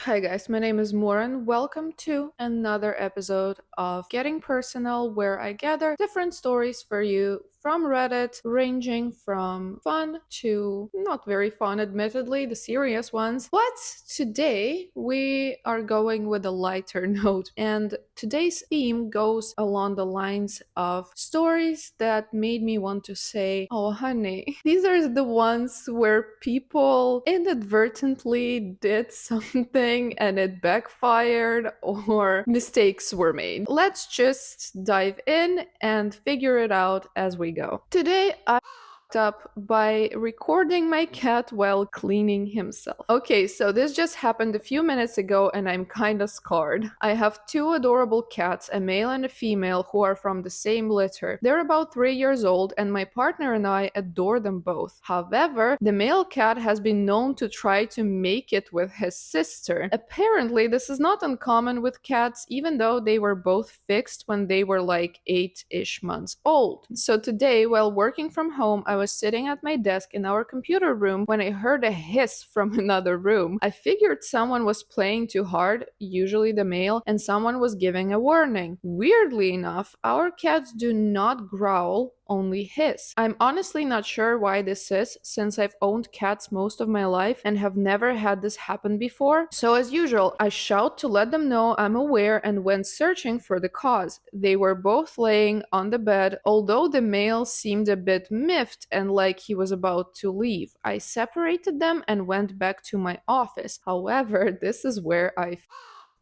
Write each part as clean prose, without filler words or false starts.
Hi guys, my name is Moran. Welcome to another episode of Getting Personal, where I gather different stories for you from Reddit, ranging from fun to not very fun, admittedly, the serious ones. But today we are going with a lighter note, and today's theme goes along the lines of stories that made me want to say, oh honey, these are the ones where people inadvertently did something and it backfired or mistakes were made. Let's just dive in and figure it out as we go. Today, I up by recording my cat while cleaning himself. Okay, so this just happened a few minutes ago and I'm kinda scarred. I have two adorable cats, a male and a female, who are from the same litter. They're about 3 years old and my partner and I adore them both. However, the male cat has been known to try to make it with his sister. Apparently, this is not uncommon with cats, even though they were both fixed when they were like 8-ish months old. So today, while working from home, I was sitting at my desk in our computer room when I heard a hiss from another room. I figured someone was playing too hard, usually the male, and someone was giving a warning. Weirdly enough, our cats do not growl, only hiss. I'm honestly not sure why this is, since I've owned cats most of my life and have never had this happen before. So as usual, I shout to let them know I'm aware and went searching for the cause. They were both laying on the bed, although the male seemed a bit miffed and like he was about to leave. I separated them and went back to my office. However, this is where I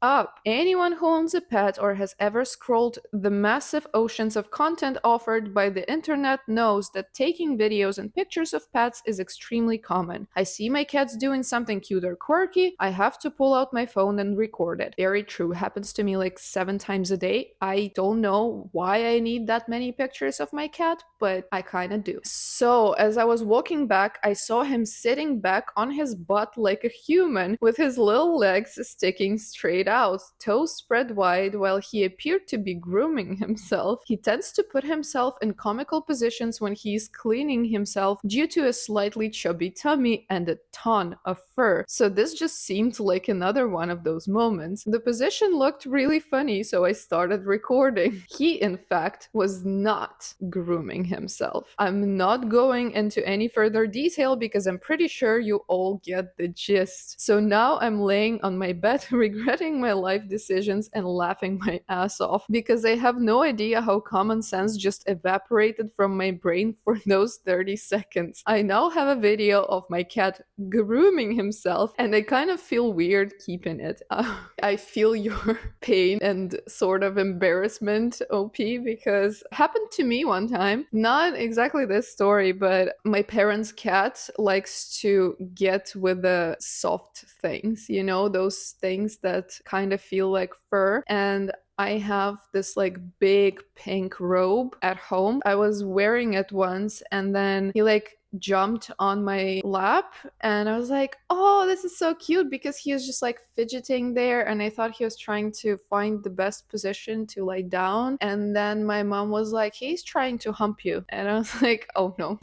up. Anyone who owns a pet or has ever scrolled the massive oceans of content offered by the internet knows that taking videos and pictures of pets is extremely common. I see my cats doing something cute or quirky, I have to pull out my phone and record it. Very true. Happens to me like 7 times a day. I don't know why I need that many pictures of my cat, but I kinda do. So, as I was walking back, I saw him sitting back on his butt like a human with his little legs sticking straight out, toes spread wide, while he appeared to be grooming himself. He tends to put himself in comical positions when he's cleaning himself due to a slightly chubby tummy and a ton of fur. So this just seemed like another one of those moments. The position looked really funny, so I started recording. He, in fact, was not grooming himself. I'm not going into any further detail because I'm pretty sure you all get the gist. So now I'm laying on my bed regretting my life decisions and laughing my ass off because I have no idea how common sense just evaporated from my brain for those 30 seconds. I now have a video of my cat grooming himself and I kind of feel weird keeping it. I feel your pain and sort of embarrassment, OP, because it happened to me one time. Not exactly this story, but my parents' cat likes to get with the soft things, you know, those things that kind of feel like fur. And I have this like big pink robe at home. I was wearing it once and then he like jumped on my lap and I was like, oh, this is so cute because he was just like fidgeting there and I thought he was trying to find the best position to lie down. And then my mom was like, he's trying to hump you. And I was like, oh no.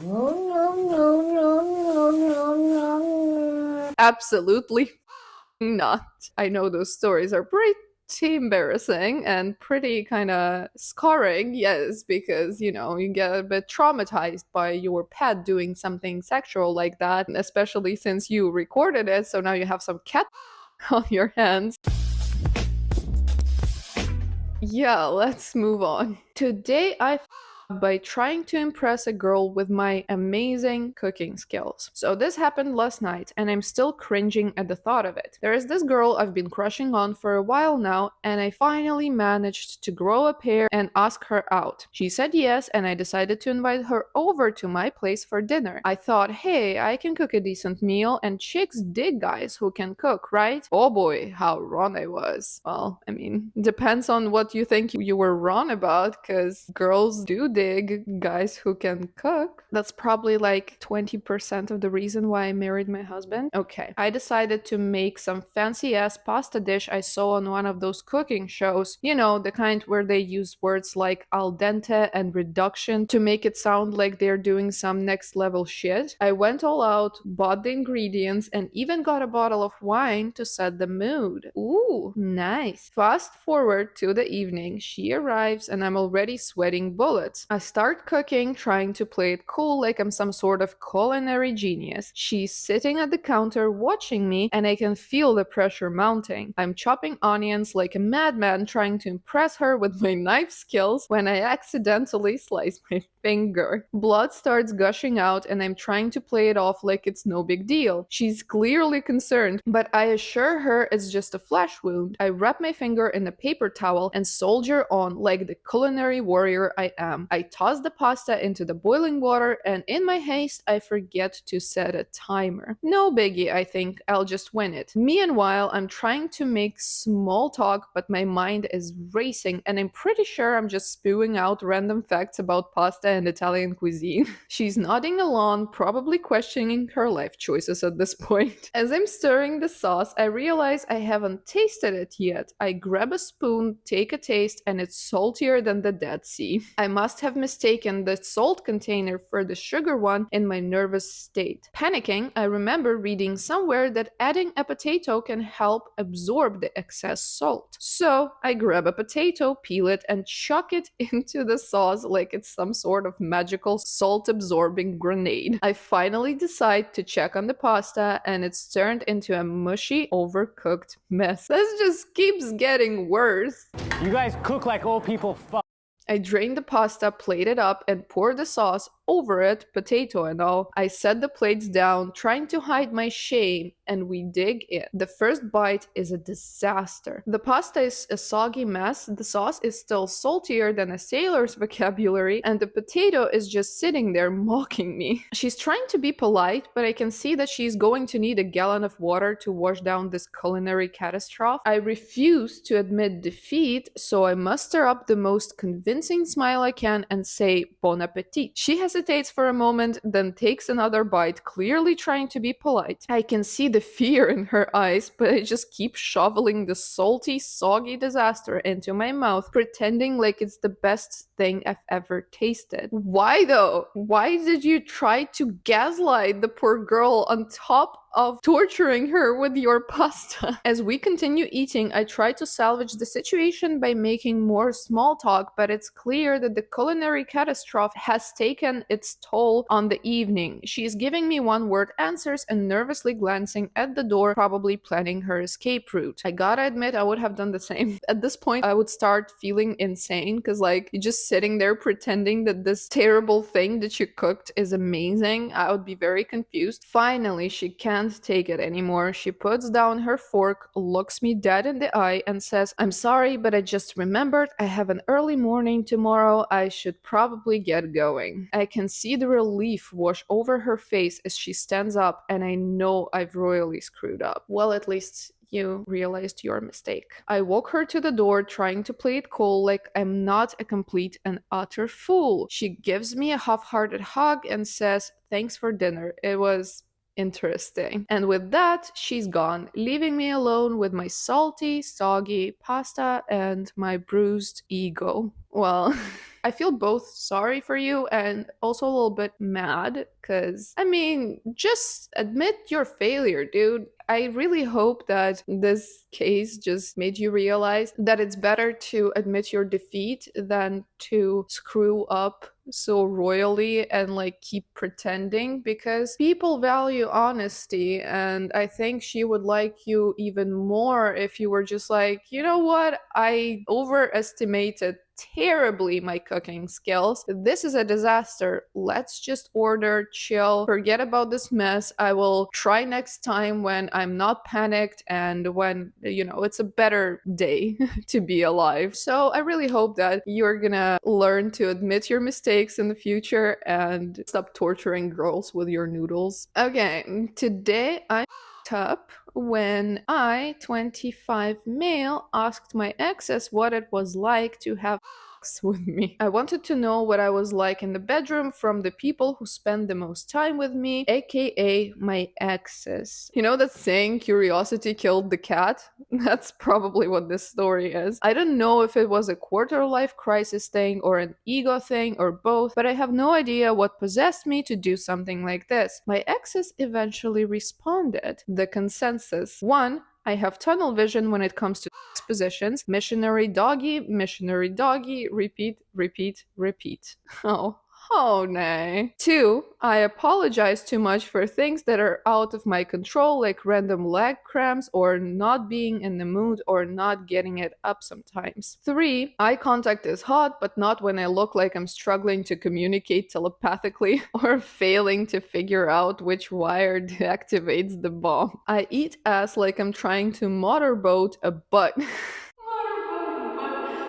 Absolutely not. I know those stories are pretty embarrassing and pretty kind of scarring, yes, because you know you get a bit traumatized by your pet doing something sexual like that, especially since you recorded it, so now you have some cat on your hands. Yeah, let's move on. Today I by trying to impress a girl with my amazing cooking skills. So this happened last night and I'm still cringing at the thought of it. There is this girl I've been crushing on for a while now and I finally managed to grow a pair and ask her out. She said yes and I decided to invite her over to my place for dinner. I thought, hey, I can cook a decent meal and chicks dig guys who can cook, right? Oh boy, how wrong I was. Well, I mean, depends on what you think you were wrong about, because girls do dig guys who can cook. That's probably like 20% of the reason why I married my husband. Okay, I decided to make some fancy ass pasta dish I saw on one of those cooking shows. You know, the kind where they use words like al dente and reduction to make it sound like they're doing some next level shit. I went all out, bought the ingredients, and even got a bottle of wine to set the mood. Ooh, nice. Fast forward to the evening, she arrives and I'm already sweating bullets. I start cooking, trying to play it cool like I'm some sort of culinary genius. She's sitting at the counter watching me and I can feel the pressure mounting. I'm chopping onions like a madman trying to impress her with my knife skills when I accidentally slice my finger. Blood starts gushing out and I'm trying to play it off like it's no big deal. She's clearly concerned, but I assure her it's just a flesh wound. I wrap my finger in a paper towel and soldier on like the culinary warrior I am. I toss the pasta into the boiling water and in my haste I forget to set a timer. No biggie, I think I'll just win it. Meanwhile, I'm trying to make small talk, but my mind is racing and I'm pretty sure I'm just spewing out random facts about pasta and Italian cuisine. She's nodding along, probably questioning her life choices at this point. As I'm stirring the sauce, I realize I haven't tasted it yet. I grab a spoon, take a taste, and it's saltier than the Dead Sea. I must have mistaken the salt container for the sugar one in my nervous state. Panicking, I remember reading somewhere that adding a potato can help absorb the excess salt. So I grab a potato, peel it, and chuck it into the sauce like it's some sort of magical salt absorbing grenade. I finally decide to check on the pasta and it's turned into a mushy, overcooked mess. This just keeps getting worse. You guys cook like old people. I drained the pasta, plated up, and poured the sauce over it, potato and all. I set the plates down, trying to hide my shame, and we dig in. The first bite is a disaster. The pasta is a soggy mess, the sauce is still saltier than a sailor's vocabulary, and the potato is just sitting there mocking me. She's trying to be polite, but I can see that she's going to need a gallon of water to wash down this culinary catastrophe. I refuse to admit defeat, so I muster up the most convincing smile I can and say bon appetit. She hesitates for a moment, then takes another bite, clearly trying to be polite. I can see the fear in her eyes, but I just keep shoveling the salty, soggy disaster into my mouth, pretending like it's the best thing I've ever tasted. Why though? Why did you try to gaslight the poor girl on top of torturing her with your pasta? As we continue eating, I try to salvage the situation by making more small talk, but it's clear that the culinary catastrophe has taken its toll on the evening. She's giving me one-word answers and nervously glancing at the door, probably planning her escape route. I gotta admit, I would have done the same. At this point, I would start feeling insane because, like, you're just sitting there pretending that this terrible thing that you cooked is amazing. I would be very confused. Finally, she can't take it anymore. She puts down her fork, looks me dead in the eye, and says, "I'm sorry, but I just remembered I have an early morning tomorrow. I should probably get going." I can see the relief wash over her face as she stands up, and I know I've royally screwed up. Well, at least you realized your mistake. I walk her to the door, trying to play it cool like I'm not a complete and utter fool. She gives me a half-hearted hug and says, "Thanks for dinner. It was interesting." And with that, she's gone, leaving me alone with my salty, soggy pasta and my bruised ego. Well, I feel both sorry for you and also a little bit mad because, I mean, just admit your failure, dude. I really hope that this case just made you realize that it's better to admit your defeat than to screw up so royally and like keep pretending, because people value honesty, and I think she would like you even more if you were just like, you know what, I overestimated terribly my cooking skills. This is a disaster. Let's just order, chill, forget about this mess. I will try next time when I'm not panicked and when, you know, it's a better day to be alive. So I really hope that you're gonna learn to admit your mistakes in the future and stop torturing girls with your noodles. Okay, today I up when I, 25 male, asked my exes what it was like to have with me. I wanted to know what I was like in the bedroom from the people who spend the most time with me, aka my exes. You know that saying, curiosity killed the cat? That's probably what this story is. I don't know if it was a quarter life crisis thing or an ego thing or both, but I have no idea what possessed me to do something like this. My exes eventually responded. The consensus: 1. I have tunnel vision when it comes to positions. Missionary doggy, repeat, repeat, repeat. Oh. Oh, nay. 2. I apologize too much for things that are out of my control, like random leg cramps or not being in the mood or not getting it up sometimes. 3. Eye contact is hot, but not when I look like I'm struggling to communicate telepathically or failing to figure out which wire deactivates the bomb. I eat ass like I'm trying to motorboat a butt.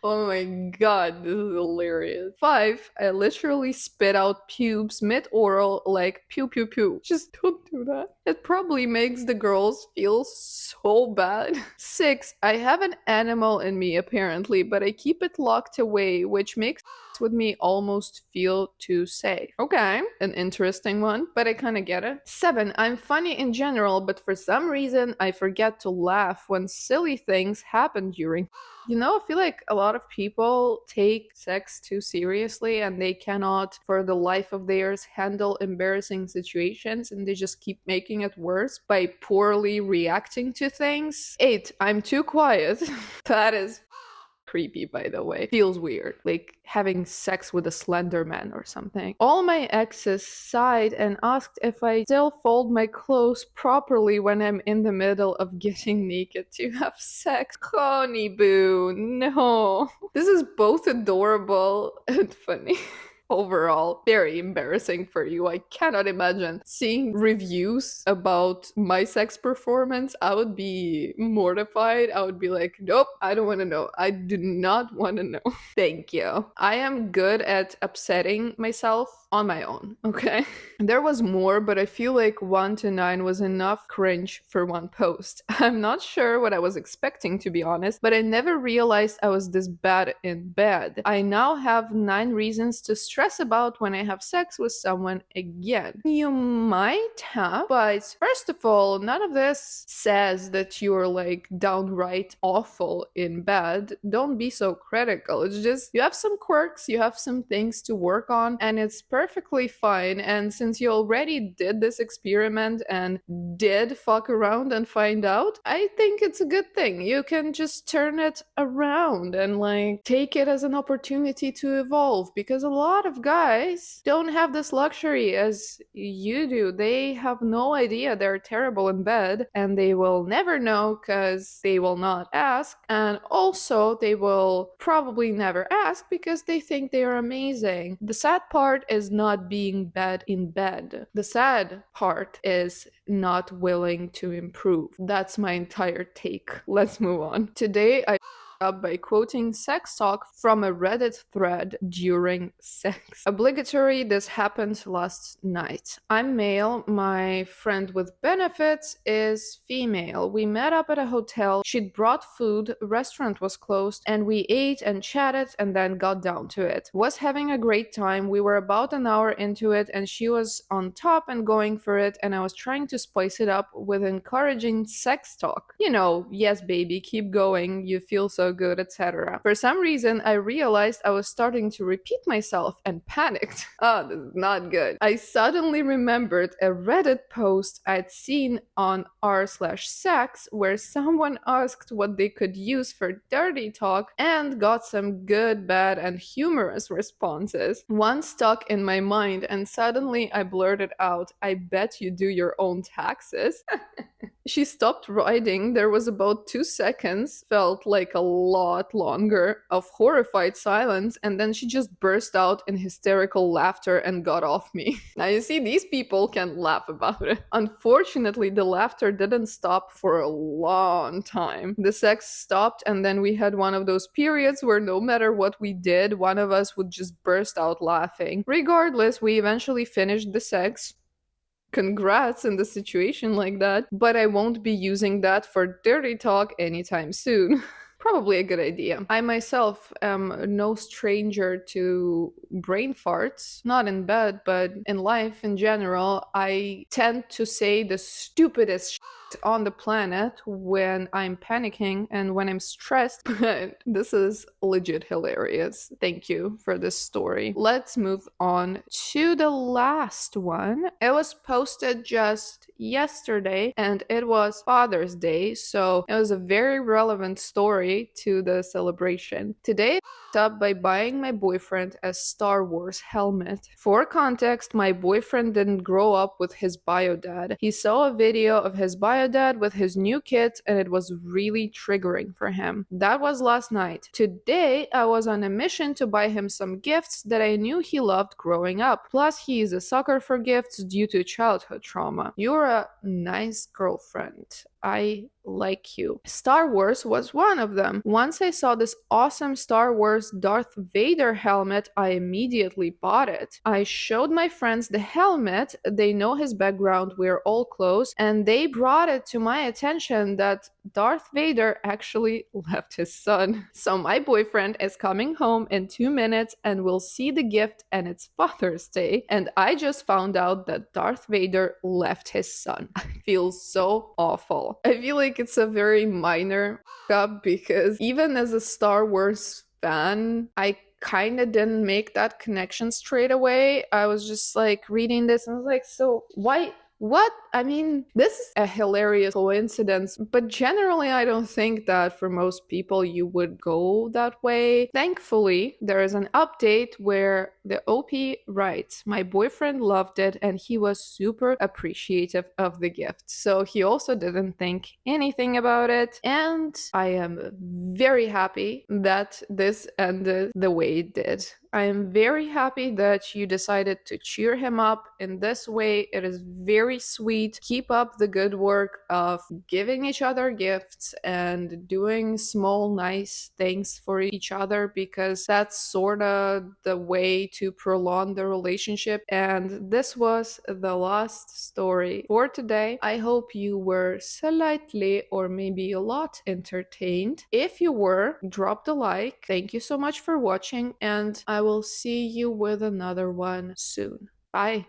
Oh my god, this is hilarious. 5. I literally spit out pubes mid-oral like pew pew pew. Just don't do that. It probably makes the girls feel so bad. 6. I have an animal in me apparently, but I keep it locked away, which makes with me almost feel too safe. Okay, an interesting one, but I kind of get it. 7. I'm funny in general, but for some reason I forget to laugh when silly things happen during. I feel like a lot of people take sex too seriously and they cannot, for the life of theirs, handle embarrassing situations and they just keep making it worse by poorly reacting to things. 8. I'm too quiet. That is creepy, by the way. Feels weird, like having sex with a slender man or something. All my exes sighed and asked if I still fold my clothes properly when I'm in the middle of getting naked to have sex. Honey boo, no. This is both adorable and funny. Overall, very embarrassing for you. I cannot imagine seeing reviews about my sex performance. I would be mortified. I would be like, nope, I don't want to know. I do not want to know. Thank you. I am good at upsetting myself on my own, okay? There was more, but I feel like 1 to 9 was enough cringe for one post. I'm not sure what I was expecting, to be honest, but I never realized I was this bad in bed. I now have 9 reasons to stress about when I have sex with someone again. You might have, but first of all, none of this says that you're like downright awful in bed. Don't be so critical. It's just you have some quirks, you have some things to work on, and it's perfectly fine. And since you already did this experiment and did fuck around and find out, I think it's a good thing. You can just turn it around and like take it as an opportunity to evolve, because a lot of guys don't have this luxury as you do. They have no idea they're terrible in bed, and they will never know because they will not ask, and also they will probably never ask because they think they are amazing. The sad part is not being bad in bed. The sad part is not willing to improve. That's my entire take. Let's move on. Today I up by quoting sex talk from a Reddit thread during sex. Obligatory, this happened last night. I'm male, my friend with benefits is female. We met up at a hotel, she'd brought food, restaurant was closed, and we ate and chatted and then got down to it. Was having a great time, we were about an hour into it and she was on top and going for it, and I was trying to spice it up with encouraging sex talk. Yes baby, keep going, you feel so good, etc. For some reason, I realized I was starting to repeat myself and panicked. Oh, this is not good. I suddenly remembered a Reddit post I'd seen on r/sex where someone asked what they could use for dirty talk and got some good, bad, and humorous responses. One stuck in my mind, and suddenly I blurted out, I bet you do your own taxes. She stopped writing. There was about 2 seconds, felt like a lot longer, of horrified silence, and then she just burst out in hysterical laughter and got off me. Now you see, these people can laugh about it. Unfortunately, the laughter didn't stop for a long time. The sex stopped, and then we had one of those periods where no matter what we did, one of us would just burst out laughing. Regardless, we eventually finished the sex. Congrats in the situation like that, but I won't be using that for dirty talk anytime soon. probably a good idea. I myself am no stranger to brain farts, not in bed, but in life in general. I tend to say the stupidest on the planet when I'm panicking and when I'm stressed, but this is legit hilarious. Thank you for this story. Let's move on to the last one. It was posted just yesterday and it was Father's Day, so it was a very relevant story to the celebration. Today, up by buying my boyfriend a Star Wars helmet. For context, my boyfriend didn't grow up with his bio dad. He saw a video of his bio dad with his new kids and it was really triggering for him. That was last night. Today, I was on a mission to buy him some gifts that I knew he loved growing up. Plus, he is a sucker for gifts due to childhood trauma. You're a nice girlfriend. I like you. Star Wars was one of them. Once I saw this awesome Star Wars Darth Vader helmet, I immediately bought it. I showed my friends the helmet, they know his background, we're all close, and they brought it to my attention that Darth Vader actually left his son. So my boyfriend is coming home in 2 minutes and will see the gift, and it's Father's Day, and I just found out that Darth Vader left his son. I feel so awful. I feel like it's a very minor up because even as a Star Wars fan, I kind of didn't make that connection straight away. I was just like reading this and I was like, so why? What? I mean, this is a hilarious coincidence, but generally, I don't think that for most people you would go that way. Thankfully, there is an update where the OP writes, my boyfriend loved it and he was super appreciative of the gift. So he also didn't think anything about it. And I am very happy that this ended the way it did. I am very happy that you decided to cheer him up in this way. It is very sweet. Keep up the good work of giving each other gifts and doing small, nice things for each other because that's sort of the way to prolong the relationship. And this was the last story for today. I hope you were slightly or maybe a lot entertained. If you were, drop a like. Thank you so much for watching, and I will see you with another one soon. Bye.